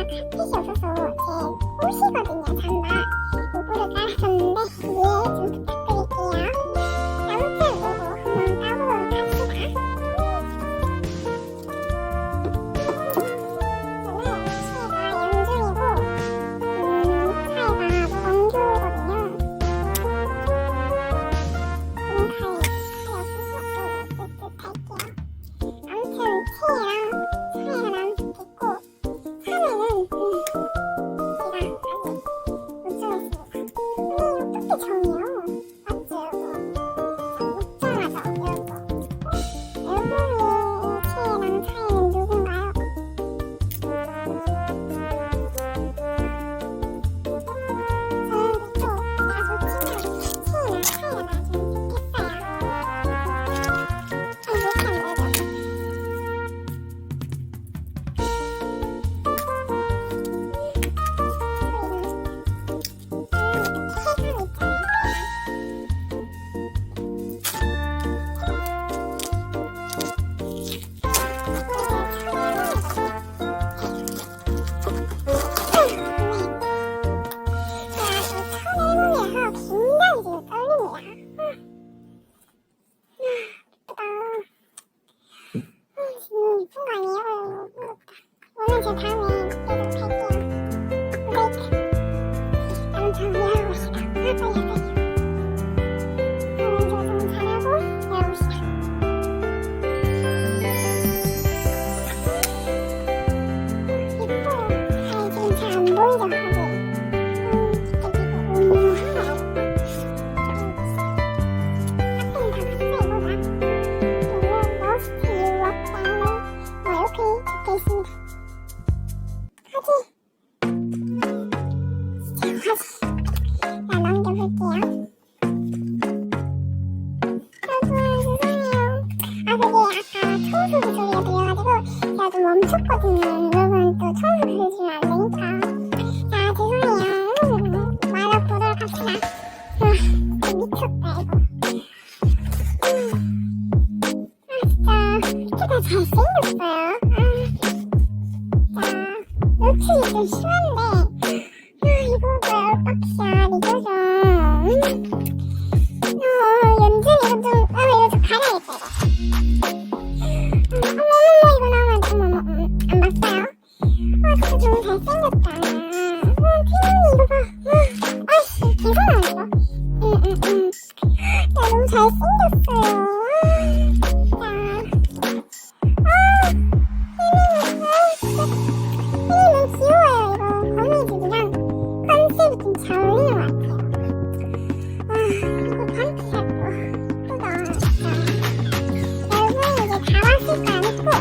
카펫이 없어서 제 옷이거든요. 잠바 이거를 깔아줬는데 이해 좀 부탁드릴게요. 아무튼 이거 한번 까보도록 합시다. 멈췄거든요. 여러분 또 청소 그러시면 안 되니까. 자, 죄송해요. 말아보도록 합시다. 미쳤다 이거. 진짜 다 잘생겼어요. 자, 노출이 좀 심한데 이거 왜 얼빡이야. 이거 좀 연준 이거 좀 이거 좀 가려야겠다 이거. 이거 나오면 안 봤어요? 진짜 너무 잘생겼다. 태연이 이거 봐. 아이씨, 죄송하네 이거. 야, 너무 잘생겼어요. 혜민이 너무 귀여워요. 이거 거미줄이랑 컨셉이 좀 잘 어울리는 것 같아요. 이거 반피야 또 넣어놨어. 여러분 이제 다 왔을 거 안 했고 이거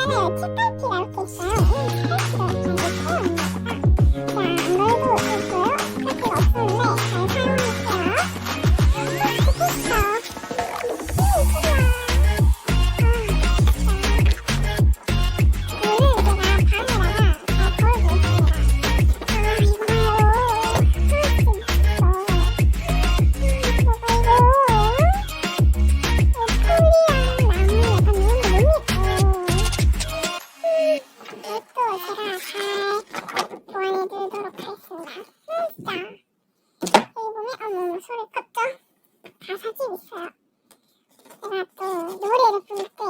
일단은 책갈피가 이렇게 있어요. 책갈피도 잘 못 사용합니다. 자, 안 그래도 있어요. 책갈피가 없었는데 잘 사용할게요. 소리 컸죠? 가사집 있어요. 제가 또 노래를 부를 때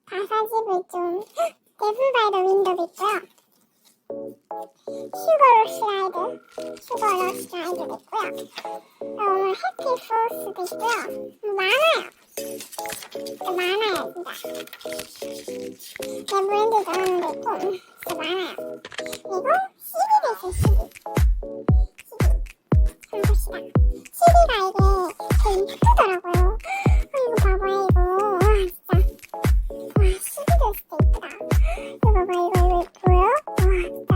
가사집을 좀 데블 바이 더 윈도도 있고요. 슈거러시 라이드도 있고요. 오늘 해피 포스도 있고요. 많아요. 진짜 많아요, 진짜. 네버랜드 넣었는데 있고 진짜 많아요. 그리고 CD도 있어요, CD. 봅시다. CD가 이게 되게 예쁘더라고요. 이거 봐봐, 이거. 와, 진짜. 와, CD도 진짜 예쁘다. 이거 봐봐, 이거 보여? 와, 진짜.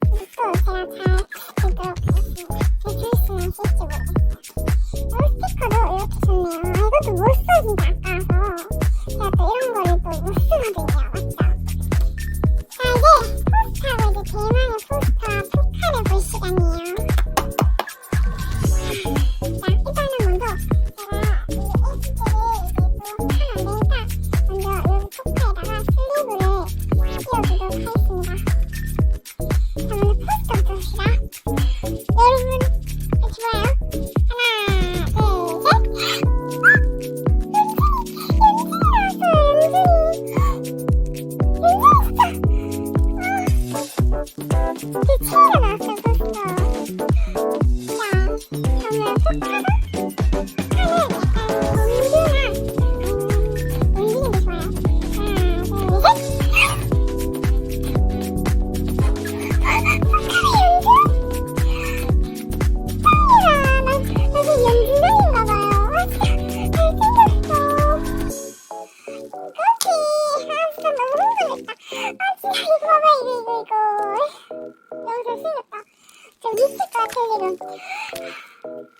이것도 제가 잘 듣도록 하겠습니다. 제 조이스는 아실지 모르겠어요. 스티커도 이렇게 좋네요. 이것도 못 써, 진짜 아까워서. 제가 또 이런 거는 또 못 쓰거든요. 맞죠? 자, 이제 포스터하고 이제 대망의 포스터와 포카를 볼 시간이에요.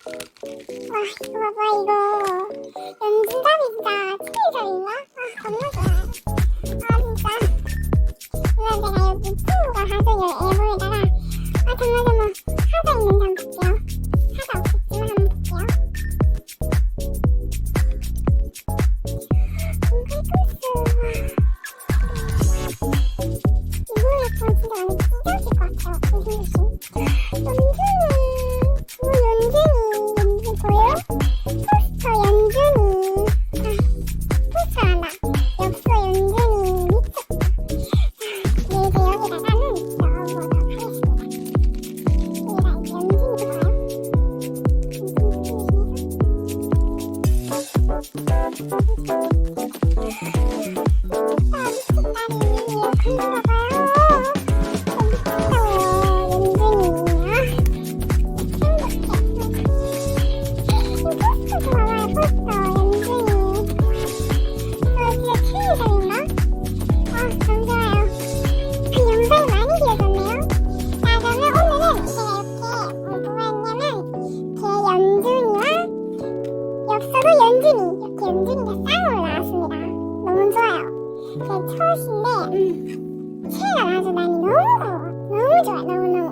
와, 이거 봐봐, 이거 연진잡이 진짜 치즈잡인가? 겁나 좋아요. 진짜 물론 제가 여기 친구가 가져온 앨범에다가 정말 하자 있는지 한번 볼게요. 하자 없겠지만 한번 볼게요. 이번에 저 진짜 많이 찢어질 것 같아요. 연준이 보여? 포스터 연준이 포스터 한다. 엽서 연준이 미쳤다. 이제 여기다가는 넣어보도록 하겠습니다. 여기다 연준이 봐요. 연준이가 쌍으로 나왔습니다. 너무 좋아요. 제 첫인데 채가 아주 많이 너무 좋아. 너무 좋아. 너무너무.